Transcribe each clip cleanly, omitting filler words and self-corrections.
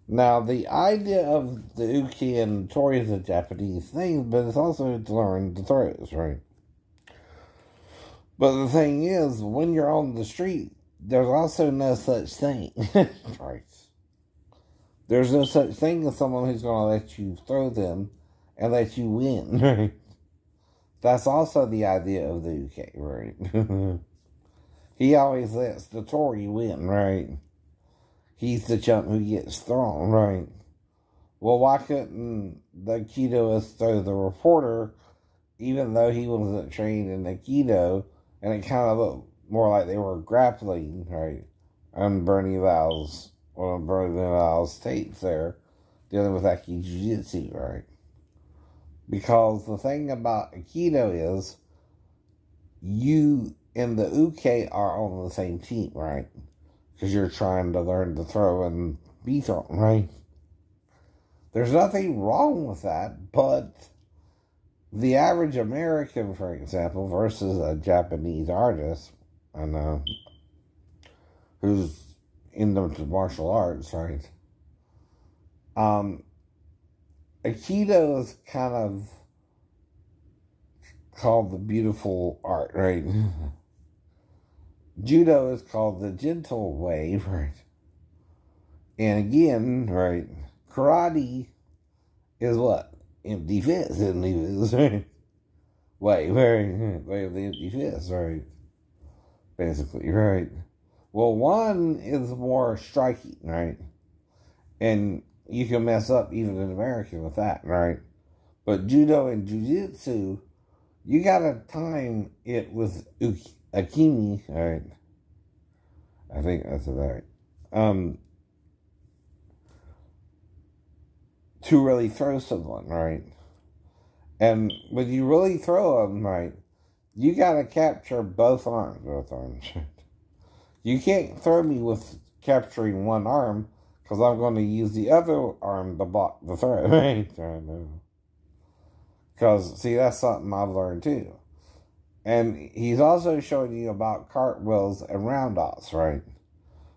Now, the idea of the uke and tori is a Japanese thing, but it's also to learn the throws, right? But the thing is, when you're on the street, there's also no such thing. Right. There's no such thing as someone who's going to let you throw them and let you win, right? That's also the idea of the uke, right? He always lets the tori win, right? He's the chump who gets thrown, right? Well, why couldn't the Aikidoist throw the reporter, even though he wasn't trained in Aikido, and it kind of looked more like they were grappling, right? On Bernie Lau's tapes there, dealing with Aikido Jiu-Jitsu, right? Because the thing about Aikido is, you and the uke are on the same team, right? Because you're trying to learn to throw and be thrown, right? There's nothing wrong with that, but the average American, for example, versus a Japanese artist, I know, who's into martial arts, right? Aikido is kind of called the beautiful art, right? Judo is called the gentle way, right? And again, right, karate is what? Empty fist, isn't it? Right? Way of the empty fist, right? Basically, right? Well, one is more striking, right? And you can mess up even an American with that, right? But judo and jiu-jitsu, you gotta time it with akimi, right? I think that's right. To really throw someone, right? And when you really throw them, right, you gotta capture both arms. You can't throw me with capturing one arm, because I'm going to use the other arm to block the throw, right? Because, see, that's something I've learned too. And he's also showing you about cartwheels and roundouts, right?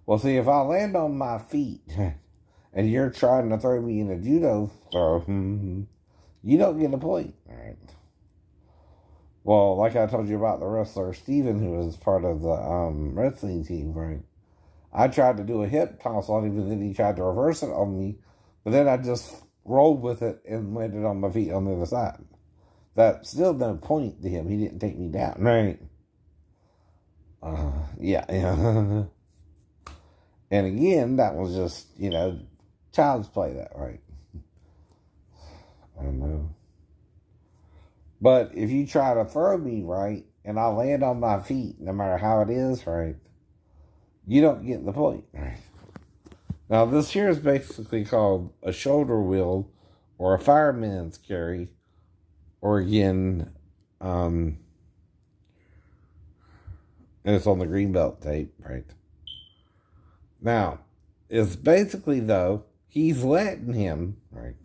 Well, see, if I land on my feet and you're trying to throw me in a judo throw, you don't get a point, right? Well, like I told you about the wrestler Steven, who was part of the wrestling team, right? I tried to do a hip toss on him, and then he tried to reverse it on me, but then I just rolled with it and landed on my feet on the other side. That's still no point to him. He didn't take me down, right? Yeah. And again, that was just, child's play, that, right? I don't know. But if you try to throw me, right, and I land on my feet, no matter how it is, right, you don't get the point, right? Now, this here is basically called a shoulder wheel or a fireman's carry, or again, and it's on the greenbelt tape, right? Now, it's basically, though, he's letting him, right,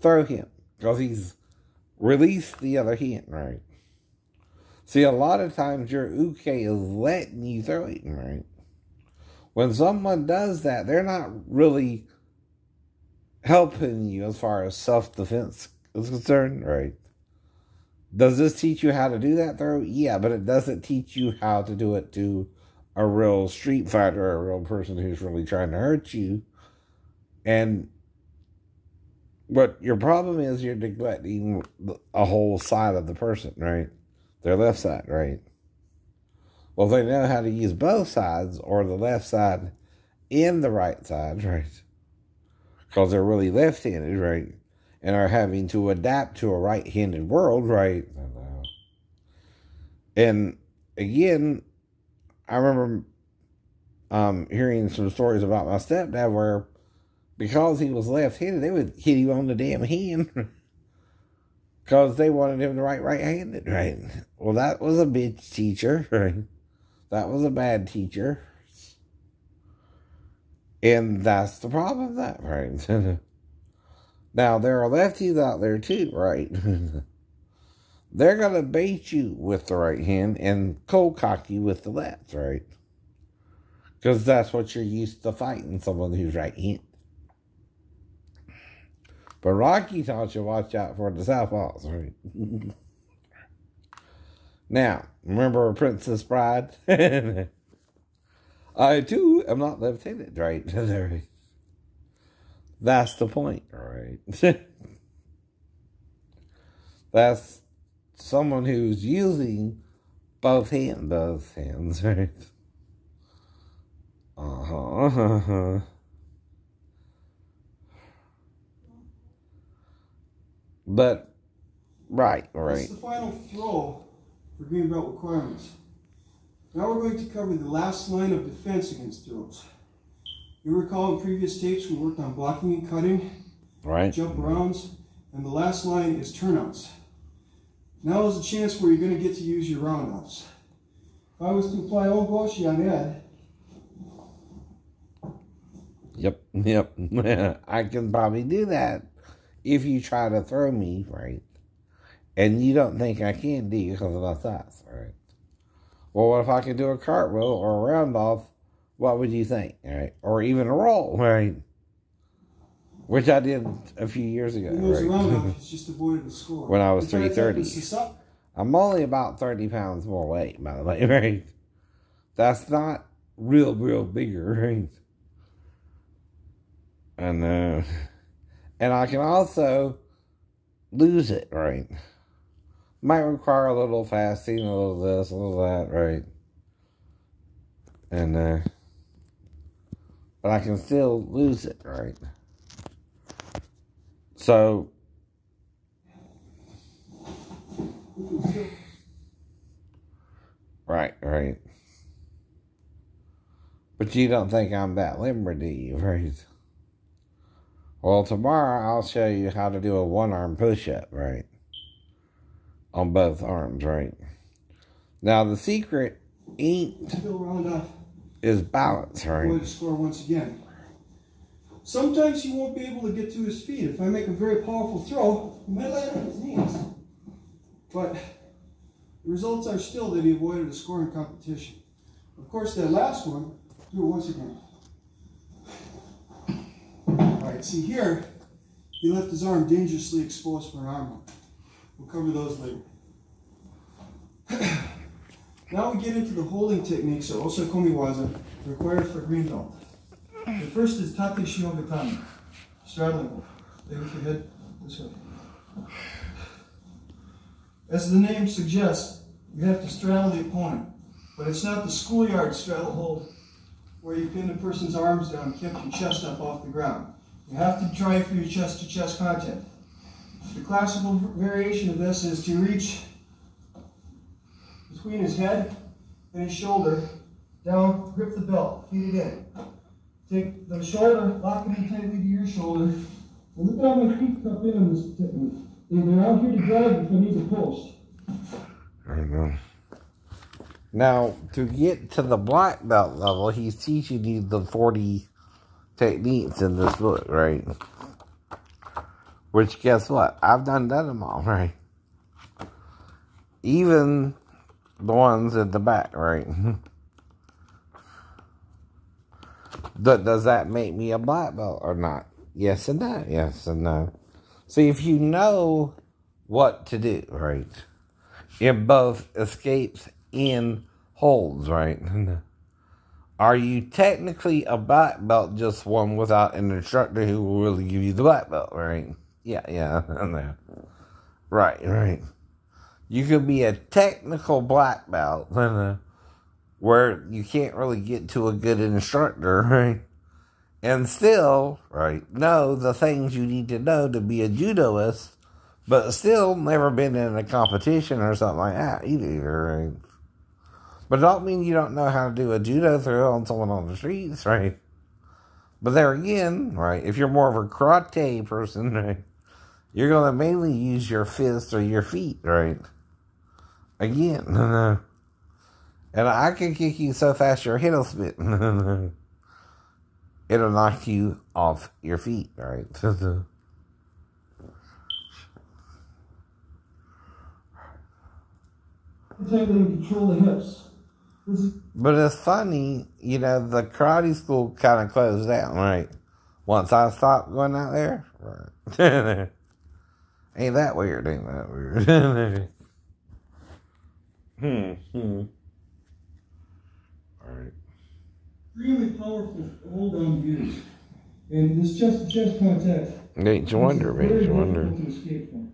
throw him, because he's released the other hand, right? See, a lot of times your uke is letting you throw it, right? When someone does that, they're not really helping you as far as self-defense is concerned, right? Does this teach you how to do that throw? Yeah, but it doesn't teach you how to do it to a real street fighter, a real person who's really trying to hurt you. And what your problem is, you're neglecting a whole side of the person, right? Their left side, right? Well, if they know how to use both sides, or the left side and the right side, right? Because they're really left-handed, right? And are having to adapt to a right-handed world, right? And again, I remember hearing some stories about my stepdad where, because he was left-handed, they would hit him on the damn hand because they wanted him to write right-handed, right? Well, that was a bitch teacher, right? That was a bad teacher. And that's the problem of that, right? Now, there are lefties out there too, right? They're going to bait you with the right hand and cold cock you with the left, right? Because that's what you're used to fighting, someone who's right-handed. But Rocky taught you to watch out for the southpaws, right? Now, remember Princess Bride? I, too, am not left-handed, right? That's the point, right? That's someone who's using both hands, right? But, right. That's the final throw for green belt requirements. Now we're going to cover the last line of defense against throws. You recall in previous tapes we worked on blocking and cutting, right, jump arounds, and the last line is turnouts. Now is a chance where you're going to get to use your roundouts. If I was to apply ongoshi on Ed. Yep. I can probably do that if you try to throw me, right? And you don't think I can do because of my size, right? Well, what if I could do a cartwheel or a round off? What would you think, right? Or even a roll, right? Which I did a few years ago, right? Round off, it's just avoided a score. When I was 330. I'm only about 30 pounds more weight, by the way, right? That's not real bigger, right? And I can also lose it, right? Might require a little fasting, a little this, a little that, right? And, but I can still lose it, right? So, right. But you don't think I'm that limber, do you, right? Well, tomorrow I'll show you how to do a one-arm push-up, right? On both arms, right? Now, the secret is balance, right? Going to score once again. Sometimes he won't be able to get to his feet. If I make a very powerful throw, he might land on his knees. But the results are still that he avoided a scoring competition. Of course, that last one, do it once again. Alright, see here, he left his arm dangerously exposed for an arm lock. We'll cover those later. Now we get into the holding techniques of Osakomi Waza required for green belt. The first is Tate Shiogatami, straddling hold. Lay with your head this way. As the name suggests, you have to straddle the opponent, but it's not the schoolyard straddle hold where you pin the person's arms down and keep your chest up off the ground. You have to try for your chest-to-chest contact. The classical variation of this is to reach between his head and his shoulder, down, grip the belt, feed it in. Take the shoulder, lock it in tightly to your shoulder, and look at how my feet cup in on this technique. They're out here to drive if I need to post. There you go. Now, to get to the black belt level, he's teaching you the 40 techniques in this book, right? Which, guess what? I've done them all, right? Even the ones at the back, right? Does that make me a black belt or not? Yes and no. Yes and no. See, if you know what to do, right? In both escapes and holds, right? Are you technically a black belt, just one without an instructor who will really give you the black belt, right? Yeah. Right. You could be a technical black belt, where you can't really get to a good instructor, right? And still, right, know the things you need to know to be a judoist, but still never been in a competition or something like that either, right? But don't mean you don't know how to do a judo throw on someone on the streets, right? But there again, right, if you're more of a karate person, right, you're going to mainly use your fists or your feet, right? Again, and I can kick you so fast your head will spin. It'll knock you off your feet, right? Control the hips. But it's funny, the karate school kind of closed down, right? Once I stopped going out there, Right. Ain't that weird? Ain't that weird? Alright. Really powerful hold on views. And this chest-to-chest contact Makes you wonder, very difficult to escape from.